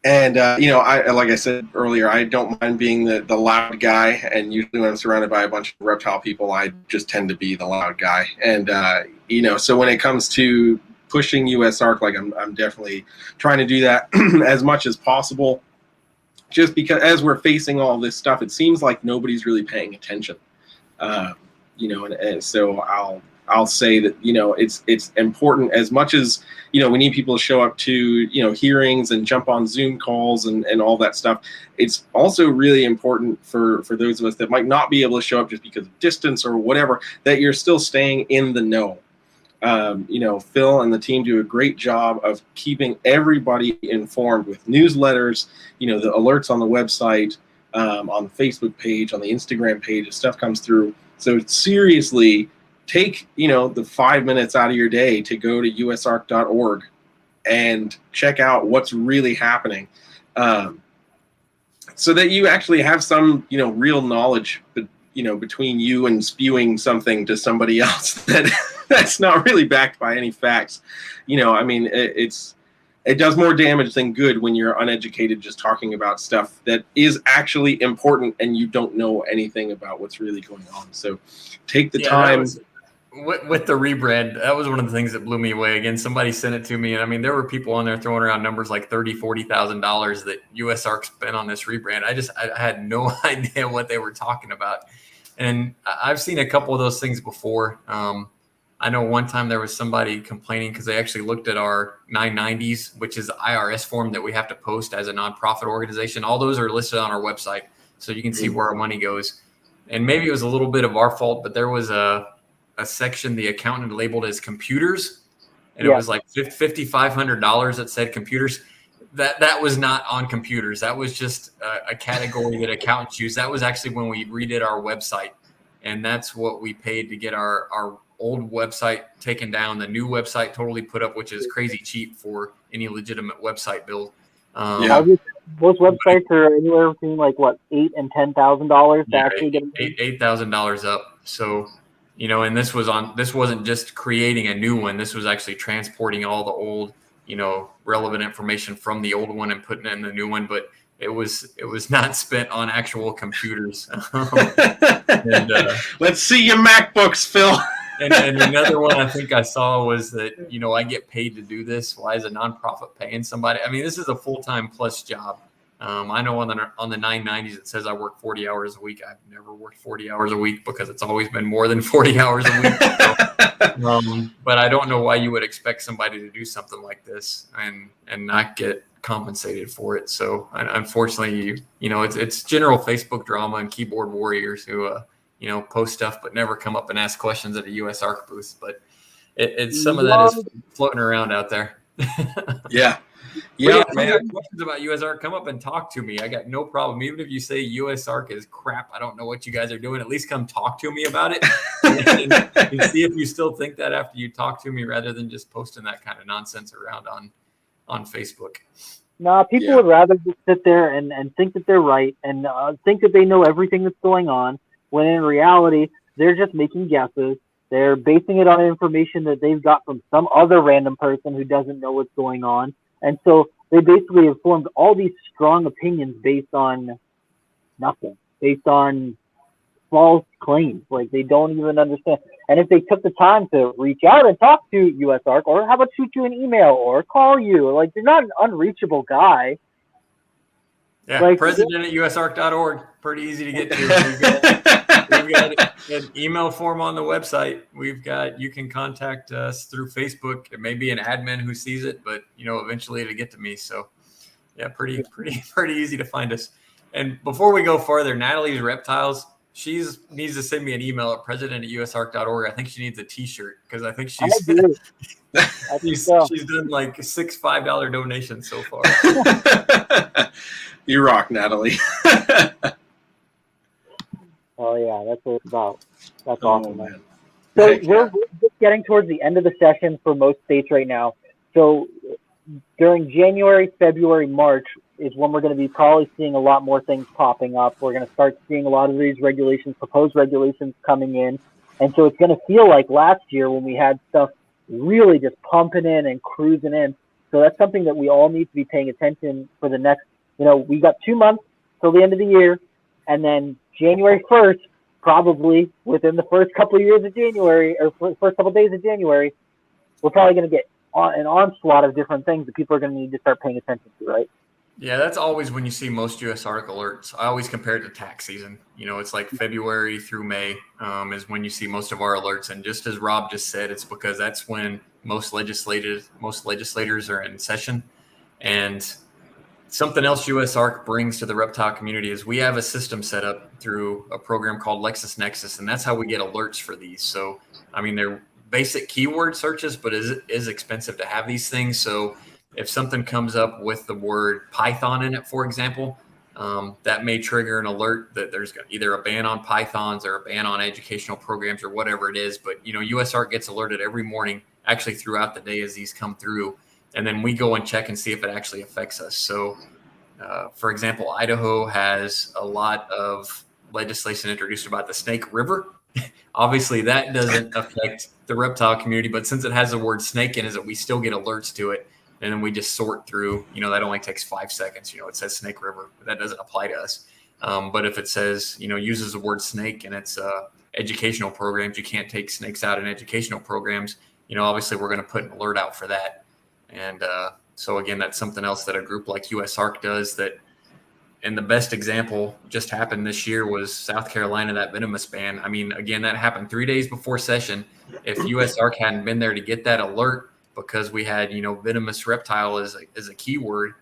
I said earlier, I don't mind being the loud guy, and usually when I'm surrounded by a bunch of reptile people, I just tend to be the loud guy. And so when it comes to pushing USARK, like I'm definitely trying to do that as much as possible, just because as we're facing all this stuff, it seems like nobody's really paying attention. And so I'll say that, it's important as much as, we need people to show up to, hearings and jump on Zoom calls and all that stuff. It's also really important for those of us that might not be able to show up just because of distance or whatever, that you're still staying in the know. Phil and the team do a great job of keeping everybody informed with newsletters, the alerts on the website, on the Facebook page, on the Instagram page, as stuff comes through. So seriously, take, the 5 minutes out of your day to go to usark.org and check out what's really happening, so that you actually have some, real knowledge, between you and spewing something to somebody else that's not really backed by any facts. It does more damage than good when you're uneducated, just talking about stuff that is actually important and you don't know anything about what's really going on. So take the time. With the rebrand, that was one of the things that blew me away. Again, somebody sent it to me, and there were people on there throwing around numbers like $30,000-$40,000 that USARK spent on this rebrand. I had no idea what they were talking about, and I've seen a couple of those things before. I know one time there was somebody complaining because they actually looked at our 990s, which is the IRS form that we have to post as a nonprofit organization. All those are listed on our website, so you can see where our money goes. And maybe it was a little bit of our fault, but there was a section the accountant labeled as computers, and it was like $5,500 that said computers. That was not on computers. That was just a category that accountants use. That was actually when we redid our website, and that's what we paid to get our old website taken down, the new website totally put up, which is crazy cheap for any legitimate website build. Those websites are anywhere between $8,000 and $10,000 to actually get $8,000 up. So, and this wasn't just creating a new one. This was actually transporting all the old, relevant information from the old one and putting it in the new one. But it was not spent on actual computers. Let's see your MacBooks, Phil. And another one I think I saw was that, I get paid to do this. Why is a nonprofit paying somebody? I mean, this is a full-time plus job. I know on the 990s it says I work 40 hours a week. I've never worked 40 hours a week because it's always been more than 40 hours a week. So But I don't know why you would expect somebody to do something like this and not get compensated for it. So unfortunately, it's general Facebook drama and keyboard warriors who post stuff but never come up and ask questions at a USARK booth. But it's some of that is floating around out there. Yeah. Yeah, if you got questions about USARK, come up and talk to me. I got no problem. Even if you say USARK is crap, I don't know what you guys are doing, at least come talk to me about it and see if you still think that after you talk to me, rather than just posting that kind of nonsense around on Facebook. No, people would rather just sit there and think that they're right and think that they know everything that's going on, when in reality, they're just making guesses. They're basing it on information that they've got from some other random person who doesn't know what's going on. And so they basically have formed all these strong opinions based on nothing, based on false claims. Like, they don't even understand. And if they took the time to reach out and talk to USARK, or how about shoot you an email or call you, like, you're not an unreachable guy. Yeah, like, president at USARK.org. Pretty easy to get to. We've got an email form on the website. You can contact us through Facebook. It may be an admin who sees it, but eventually it'll get to me. So yeah, pretty easy to find us. And before we go farther, Natalie's Reptiles, she needs to send me an email at president@usark.org. I think she needs a t-shirt, because I think she's done like 6 $5 donations so far. You rock, Natalie. Oh yeah, that's what it's about. That's awesome, man. So we're just getting towards the end of the session for most states right now. So during January, February, March is when we're going to be probably seeing a lot more things popping up. We're going to start seeing a lot of these proposed regulations coming in. And so it's going to feel like last year when we had stuff really just pumping in and cruising in. So that's something that we all need to be paying attention for the next, we got 2 months till the end of the year. And then January 1st, probably within the first couple of years of January, or first couple of days of January, we're probably going to get an onslaught of different things that people are going to need to start paying attention to, right? Yeah, that's always when you see most USARK alerts. I always compare it to tax season. It's like February through May is when you see most of our alerts. And just as Rob just said, it's because that's when most legislators are in session. And something else USARK brings to the reptile community is we have a system set up through a program called LexisNexis, and that's how we get alerts for these. So, they're basic keyword searches, but it is expensive to have these things. So if something comes up with the word Python in it, for example, that may trigger an alert that there's either a ban on pythons or a ban on educational programs or whatever it is. But, USARK gets alerted every morning, actually throughout the day as these come through. And then we go and check and see if it actually affects us. So, for example, Idaho has a lot of legislation introduced about the Snake River. Obviously, that doesn't affect the reptile community, but since it has the word snake in it, we still get alerts to it. And then we just sort through, that only takes 5 seconds. It says Snake River, but that doesn't apply to us. But if it says, uses the word snake and it's educational programs, you can't take snakes out in educational programs. Obviously we're going to put an alert out for that. And so again, that's something else that a group like USARK does that. And the best example just happened this year was South Carolina, that venomous ban. Again, that happened 3 days before session. If USARK hadn't been there to get that alert, because we had, venomous reptile as a keyword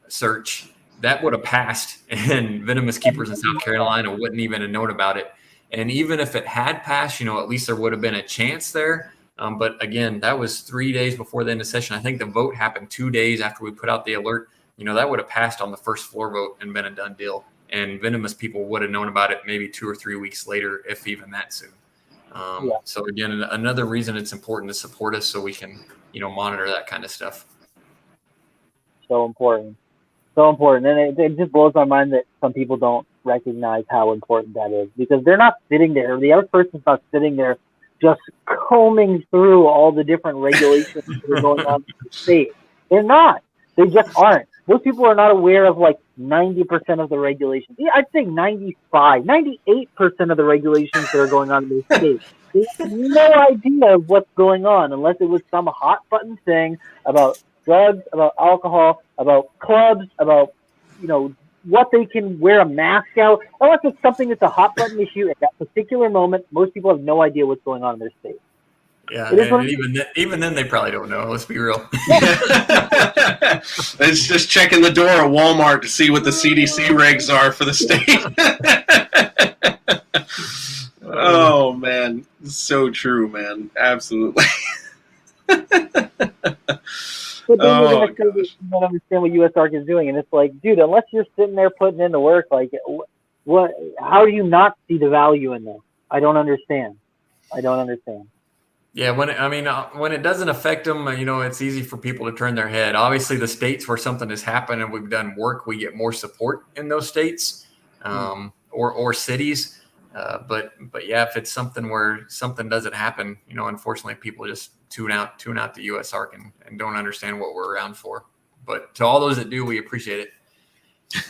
search, that would have passed, and venomous keepers in South Carolina wouldn't even have known about it. And even if it had passed, at least there would have been a chance there. But again, that was 3 days before the end of session. I think the vote happened 2 days after we put out the alert. That would have passed on the first floor vote and been a done deal. And venomous people would have known about it maybe 2 or 3 weeks later, if even that soon. So again, another reason it's important to support us so we can, monitor that kind of stuff. So important. And it just blows my mind that some people don't recognize how important that is, because they're not sitting there. The other person's not sitting there just combing through all the different regulations that are going on in the state. They're not. They just aren't. Most people are not aware of like 90% of the regulations. Yeah, I'd say 98% of the regulations that are going on in the state. They have no idea of what's going on unless it was some hot button thing about drugs, about alcohol, about clubs, about, what they can wear a mask out. Unless it's something that's a hot button issue at that particular moment, most people have no idea what's going on in their state. Yeah, It is what and it is. even then they probably don't know. Let's be real. It's just checking the door at Walmart to see what the CDC regs are for the state. Oh man, so true, man. Absolutely. But then you're Oh gonna say that gosh. you don't understand what USARK is doing, and it's like, dude, unless you're sitting there putting in the work, like, what? How do you not see the value in this? I don't understand. Yeah, when it doesn't affect them, it's easy for people to turn their head. Obviously, the states where something has happened and we've done work, we get more support in those states or cities. But yeah, if it's something where something doesn't happen, unfortunately, people just tune out the USARK and don't understand what we're around for. But to all those that do, we appreciate it.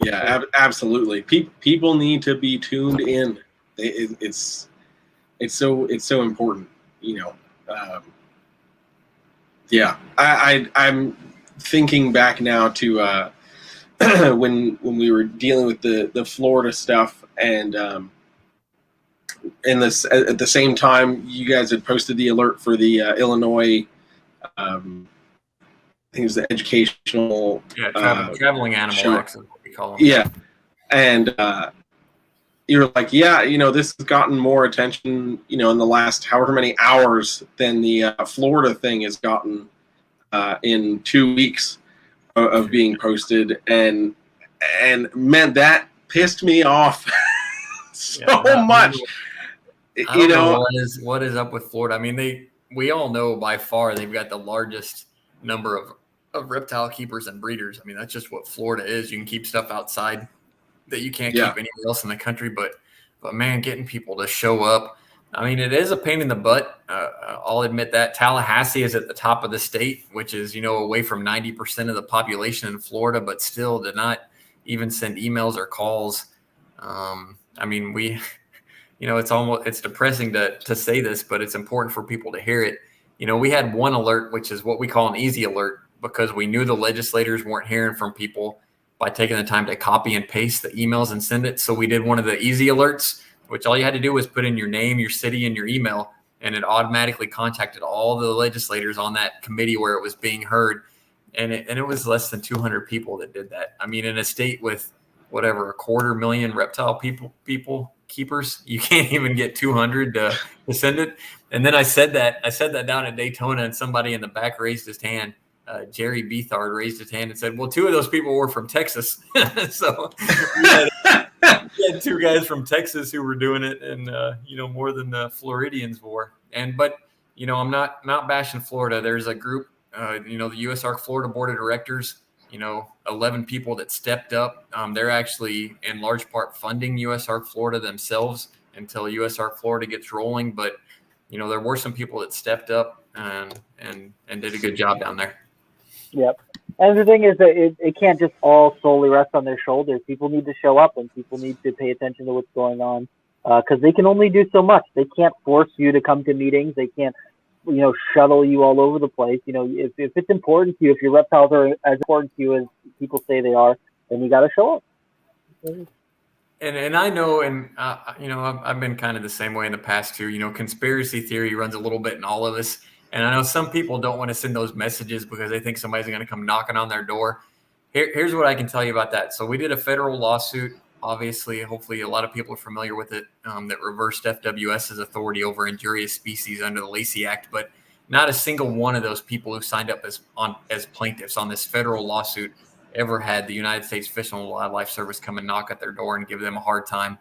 Yeah, absolutely. People need to be tuned in. It's so important, Yeah, I'm thinking back now to when we were dealing with the Florida stuff, and in this at the same time, you guys had posted the alert for the Illinois. I think it was the educational. Traveling animal sure. acts is what we call them. Yeah, and you're like, yeah, this has gotten more attention, in the last however many hours than the Florida thing has gotten in 2 weeks of being posted, and man, that pissed me off so much. I don't know what is up with Florida. I mean, we all know by far they've got the largest number of reptile keepers and breeders. I mean, that's just what Florida is. You can keep stuff outside that you can't keep anywhere else in the country. But man, getting people to show up. I mean, it is a pain in the butt. I'll admit that. Tallahassee is at the top of the state, which is, away from 90% of the population in Florida, but still to not even send emails or calls. I mean, it's depressing to say this, but it's important for people to hear it. We had one alert, which is what we call an easy alert, because we knew the legislators weren't hearing from people by taking the time to copy and paste the emails and send it. So we did one of the easy alerts, which all you had to do was put in your name, your city, and your email, and it automatically contacted all the legislators on that committee where it was being heard. And it was less than 200 people that did that. I mean, in a state with whatever, 250,000 reptile keepers, you can't even get 200 to send it. And then I said that down at Daytona, and somebody in the back raised his hand. Jerry Beathard raised his hand and said, well, 2 of those people were from Texas. So we had 2 guys from Texas who were doing it, and more than the Floridians were. But I'm not bashing Florida. There's a group, the USARK Florida Board of Directors, 11 people that stepped up. They're actually in large part funding USARK Florida themselves until USARK Florida gets rolling. But there were some people that stepped up and did a good job down there. Yep. And the thing is that it can't just all solely rest on their shoulders. People need to show up, and people need to pay attention to what's going on, because they can only do so much. They can't force you to come to meetings. They can't, shuttle you all over the place. If it's important to you, if your reptiles are as important to you as people say they are, then you got to show up. And I know, and I've been kind of the same way in the past too. Conspiracy theory runs a little bit in all of us. And I know some people don't want to send those messages because they think somebody's going to come knocking on their door. Here's what I can tell you about that. So we did a federal lawsuit. Obviously, hopefully a lot of people are familiar with it, that reversed FWS's authority over injurious species under the Lacey Act. But not a single one of those people who signed up as plaintiffs on this federal lawsuit ever had the United States Fish and Wildlife Service come and knock at their door and give them a hard time.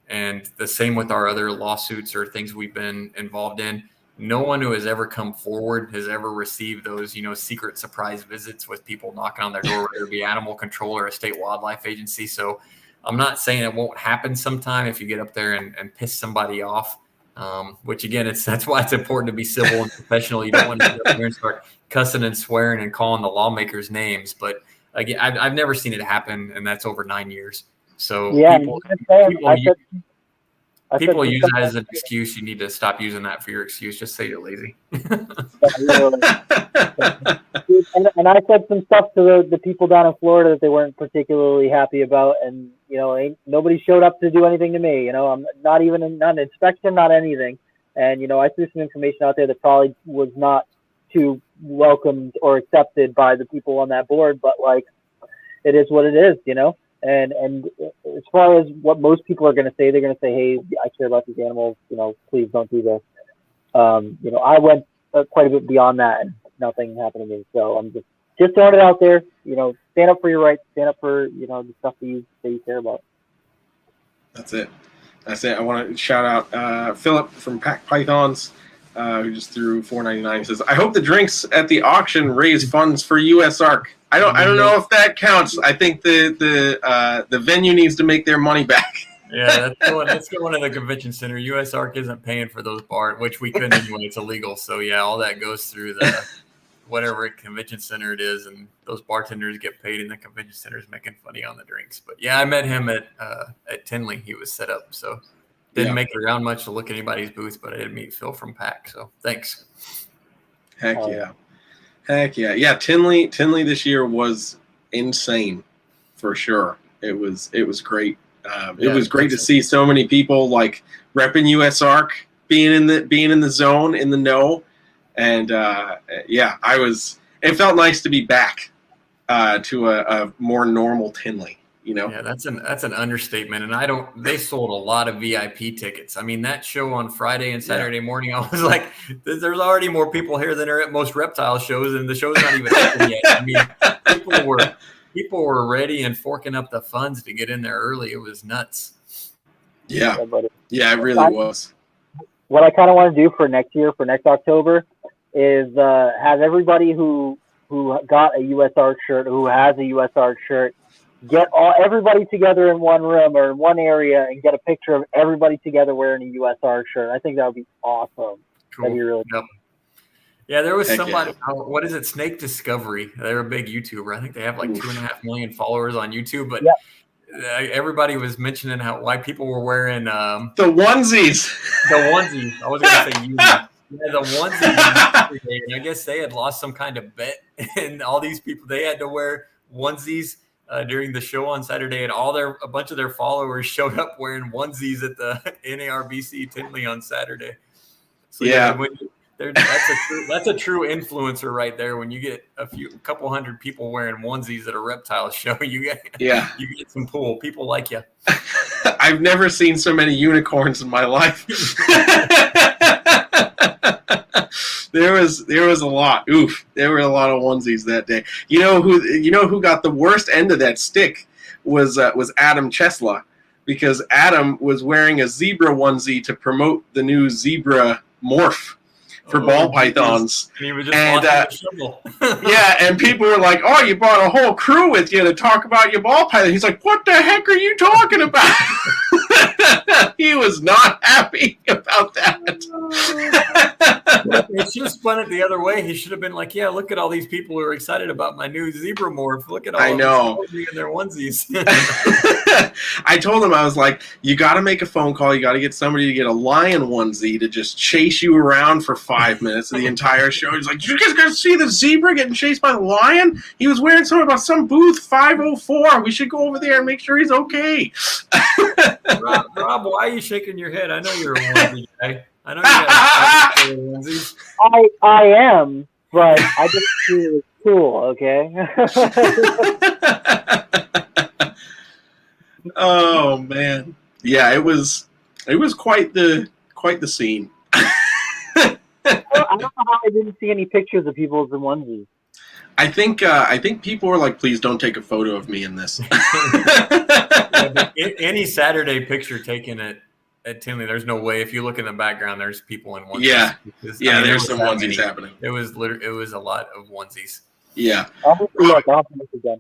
And the same with our other lawsuits or things we've been involved in. No one who has ever come forward has ever received those, secret surprise visits with people knocking on their door, whether it be animal control or a state wildlife agency. So I'm not saying it won't happen sometime if you get up there and piss somebody off, which again, that's why it's important to be civil and professional. You don't want to get up there and start cussing and swearing and calling the lawmakers names. But again, I've never seen it happen, and that's over 9 years. So yeah, people use that as an excuse. You need to stop using that for your excuse. Just say you're lazy. And I said some stuff to the people down in Florida that they weren't particularly happy about, and nobody showed up to do anything to me. I'm not even not an inspection, not anything. And, I threw some information out there that probably was not too welcomed or accepted by the people on that board, but like, it is what it is, And as far as what most people are going to say, they're going to say, hey, I care about these animals, please don't do this. I went quite a bit beyond that, and nothing happened to me. So I'm just throwing it out there. Stand up for your rights, stand up for the stuff that you care about. That's it. I want to shout out Philip from Pack Pythons, who just threw $4.99. He says, "I hope the drinks at the auction raise funds for USARK." I don't know if that counts. I think the venue needs to make their money back. Yeah, that's going to the convention center. USARK isn't paying for those bars, which we couldn't anyway. It's illegal. So yeah, all that goes through the whatever convention center it is, and those bartenders get paid, and the convention center is making funny on the drinks. But yeah, I met him at Tinley. He was set up, so didn't make it around much to look at anybody's booth, but I did meet Phil from PAC. So thanks. Heck yeah. Yeah, Tinley this year was insane for sure. It was great. It was great to see so many people like repping USARK, being in the zone, in the know. And it felt nice to be back to a more normal Tinley, Yeah, that's an understatement. And they sold a lot of VIP tickets. I mean, that show on Friday and Saturday morning, I was like, there's already more people here than are at most reptile shows, and the show's not even open yet. I mean, people were ready and forking up the funds to get in there early. It was nuts. Yeah, it really was. What I kind of want to do for next October, is have everybody who got a USARK shirt, who has a USARK shirt, get everybody together in one room or in one area and get a picture of everybody together wearing a USARK shirt. I think that would be awesome. Cool. That'd be really cool. Yeah, there was somebody. What is it? Snake Discovery. They're a big YouTuber. I think they have like 2.5 million followers on YouTube. But everybody was mentioning why people were wearing the onesies. The onesies. I was going to say Yeah, the onesies. And I guess they had lost some kind of bet, and all these people, they had to wear onesies during the show on Saturday, and a bunch of their followers showed up wearing onesies at the NARBC Tinley on Saturday. So that's a true influencer right there. When you get a couple hundred people wearing onesies at a reptile show, you get some pull. People like you. I've never seen so many unicorns in my life. There was a lot. Oof, there were a lot of onesies that day. You know who got the worst end of that stick was Adam Chesla, because Adam was wearing a zebra onesie to promote the new zebra morph for ball pythons. And he was just and people were like, "Oh, you brought a whole crew with you to talk about your ball python." He's like, "What the heck are you talking about?" He was not happy about that. It should have spun it the other way. He should have been like, "Yeah, look at all these people who are excited about my new zebra morph. Look at all of these in their onesies." I told him, I was like, "You got to make a phone call. You got to get somebody to get a lion onesie to just chase you around for 5 minutes of the entire show." He's like, "You guys got to see the zebra getting chased by the lion? He was wearing something about some booth 504. We should go over there and make sure he's okay." Rob, why are you shaking your head? I know you're a onesie guy. I know you got onesies. I am, but I just feel it was cool. Okay. Oh man, yeah, it was quite the scene. I don't know how I didn't see any pictures of people in onesies. I think people were like, "Please don't take a photo of me in this." Any Saturday picture taken at Tinley, there's no way. If you look in the background, there's people in onesies. Yeah, there's some onesies happening. It was a lot of onesies. Yeah. I'll have to look again.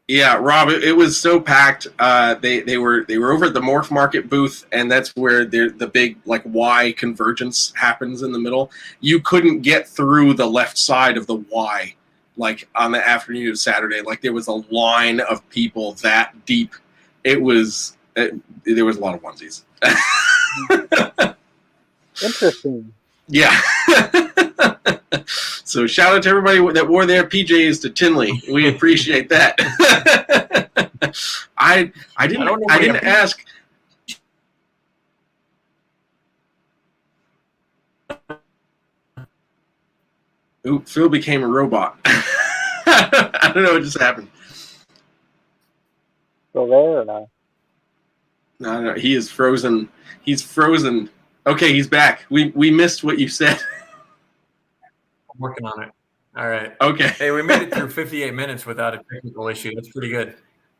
Yeah, Rob, it was so packed. They were over at the Morph Market booth, and that's where the big like Y convergence happens in the middle. You couldn't get through the left side of the Y, like on the afternoon of Saturday. Like there was a line of people that deep. There was a lot of onesies. Interesting. Yeah. So shout out to everybody that wore their PJs to Tinley. We appreciate that. I didn't ask. Ooh, Phil became a robot. I don't know what just happened. Still there or not? No, he is frozen. He's frozen. Okay, he's back. We missed what you said. I'm working on it. All right. Okay. Hey, we made it through 58 minutes without a technical issue. That's pretty good.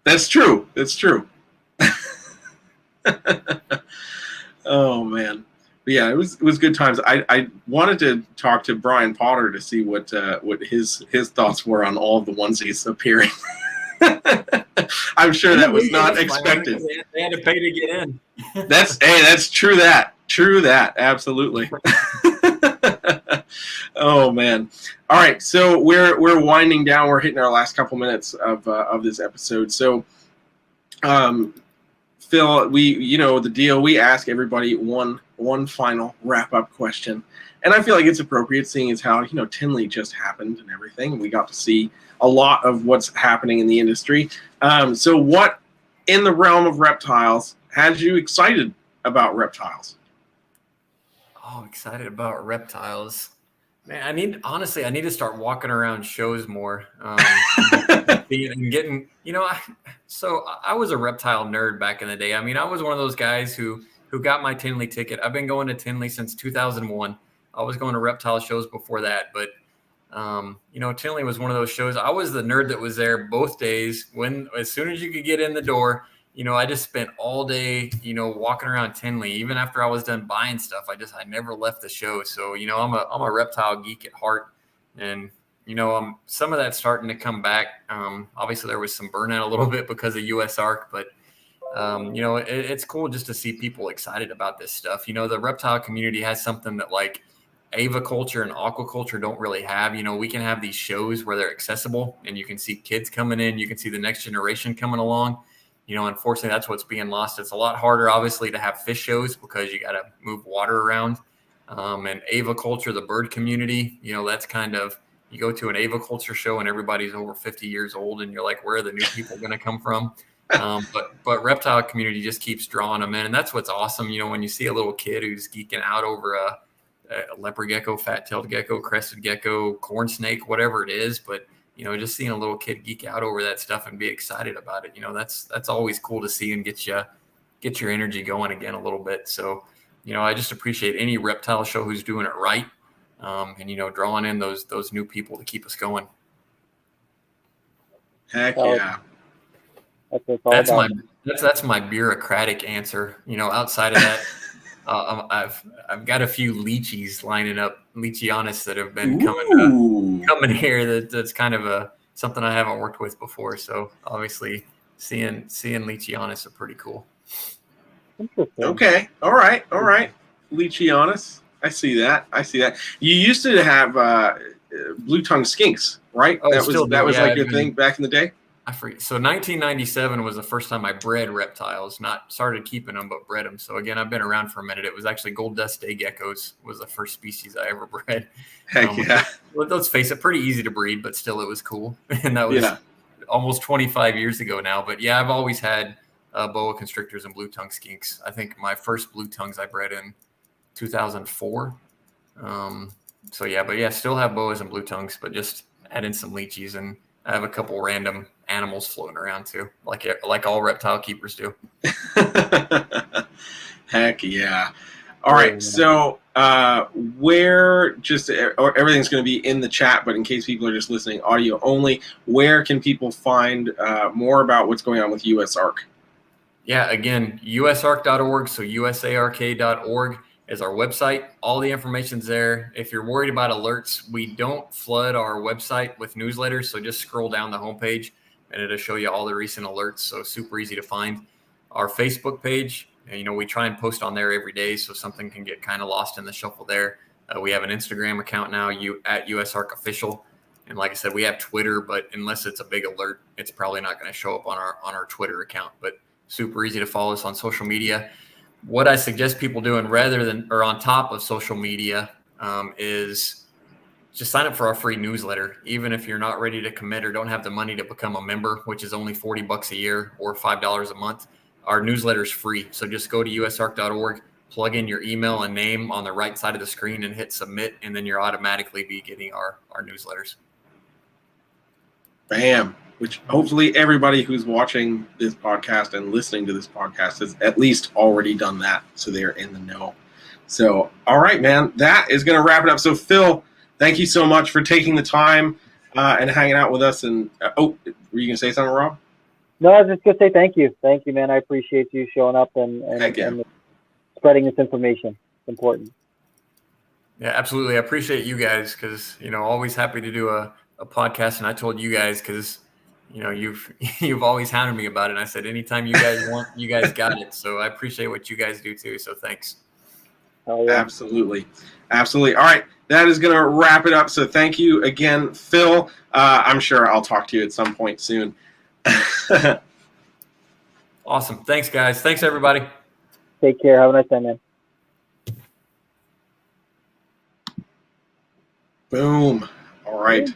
That's true. That's true. Oh man. But yeah, it was good times. I wanted to talk to Brian Potter to see what his thoughts were on all of the onesies appearing. I'm sure that was not expected. They had to pay to get in. That's true. True that. Absolutely. Oh man. All right. So we're winding down. We're hitting our last couple minutes of this episode. So, Phil, the deal. We ask everybody one final wrap up question, and I feel like it's appropriate, seeing as how Tinley just happened and everything. We got to see a lot of what's happening in the industry. So, what in the realm of reptiles has you excited about reptiles? Oh, excited about reptiles. Man, I need to start walking around shows more. And getting, so I was a reptile nerd back in the day. I mean, I was one of those guys who got my Tinley ticket. I've been going to Tinley since 2001. I was going to reptile shows before that, but Tinley was one of those shows. I was the nerd that was there both days. As soon as you could get in the door, I just spent all day, walking around Tinley. Even after I was done buying stuff, I never left the show. So, I'm a reptile geek at heart, and some of that's starting to come back. Obviously there was some burnout a little bit because of USARK, but it's cool just to see people excited about this stuff. The reptile community has something that like aviculture and aquaculture don't really have. We can have these shows where they're accessible and you can see kids coming in, you can see the next generation coming along. Unfortunately, that's what's being lost. It's a lot harder, obviously, to have fish shows because you got to move water around. And aviculture, the bird community, that's kind of, you go to an aviculture show and everybody's over 50 years old and you're like, where are the new people going to come from? But reptile community just keeps drawing them in. And that's what's awesome. When you see a little kid who's geeking out over a leopard gecko, fat-tailed gecko, crested gecko, corn snake, whatever it is. But just seeing a little kid geek out over that stuff and be excited about it, that's always cool to see and get your energy going again a little bit. So, I just appreciate any reptile show who's doing it right, and drawing in those new people to keep us going. Heck yeah. That's my bureaucratic answer. Outside of that, I've got a few leechies lining up, leachianis that have been coming here. That's kind of something I haven't worked with before. So obviously, seeing leachianis are pretty cool. Interesting. Okay. All right. Leachianis. I see that. You used to have blue-tongued skinks, right? Oh, that was like your thing back in the day? I forget. So 1997 was the first time I bred reptiles, not started keeping them, but bred them. So again, I've been around for a minute. It was actually gold dust day geckos was the first species I ever bred. Heck yeah. Let's face it, pretty easy to breed, but still it was cool. And that was almost 25 years ago now. But yeah, I've always had boa constrictors and blue tongue skinks. I think my first blue tongues I bred in 2004. Still have boas and blue tongues, but just add in some leechies, and I have a couple random animals floating around too, like all reptile keepers do. Heck yeah. All right. So everything's going to be in the chat, but in case people are just listening audio only, where can people find more about what's going on with USARK? Yeah, again, usark.org. So usark.org is our website. All the information's there. If you're worried about alerts, we don't flood our website with newsletters. So just scroll down the homepage and it'll show you all the recent alerts. So super easy to find. Our Facebook page, we try and post on there every day, so something can get kind of lost in the shuffle there. We have an Instagram account now, at USARK Official. And like I said, we have Twitter, but unless it's a big alert, it's probably not going to show up on our Twitter account. But super easy to follow us on social media. What I suggest people doing on top of social media is just sign up for our free newsletter. Even if you're not ready to commit or don't have the money to become a member, which is only $40 a year or $5 a month, our newsletter is free. So just go to usark.org, plug in your email and name on the right side of the screen and hit submit, and then you're automatically be getting our newsletters. Bam. Which hopefully everybody who's watching this podcast and listening to this podcast has at least already done that, so they're in the know. So, all right, man, that is going to wrap it up. So, Phil, thank you so much for taking the time and hanging out with us. And were you going to say something, Rob? No, I was just going to say thank you. Thank you, man. I appreciate you showing up and spreading this information. It's important. Yeah, absolutely. I appreciate you guys because, always happy to do a podcast. And I told you guys because, you've always hounded me about it. And I said, anytime you guys want, you guys got it. So I appreciate what you guys do too. So thanks. Oh, yeah. Absolutely. All right. That is going to wrap it up. So thank you again, Phil. I'm sure I'll talk to you at some point soon. Awesome. Thanks, guys. Thanks, everybody. Take care. Have a nice time, man. Boom. All right.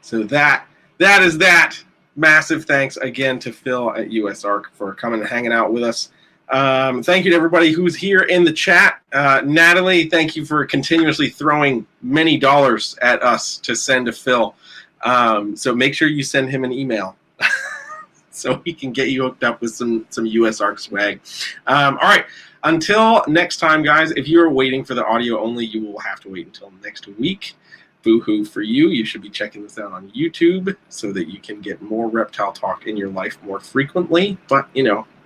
So that is that. Massive thanks again to Phil at USARK for coming and hanging out with us. Thank you to everybody who's here in the chat. Natalie, thank you for continuously throwing many dollars at us to send to Phil. So make sure you send him an email so he can get you hooked up with some USARK swag. All right. Until next time, guys, if you're waiting for the audio only, you will have to wait until next week. Boo-hoo for you. You should be checking this out on YouTube so that you can get more reptile talk in your life more frequently. But,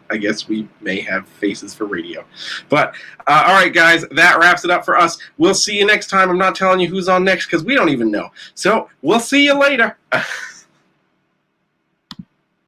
I guess we may have faces for radio. But, all right, guys, that wraps it up for us. We'll see you next time. I'm not telling you who's on next because we don't even know. So we'll see you later.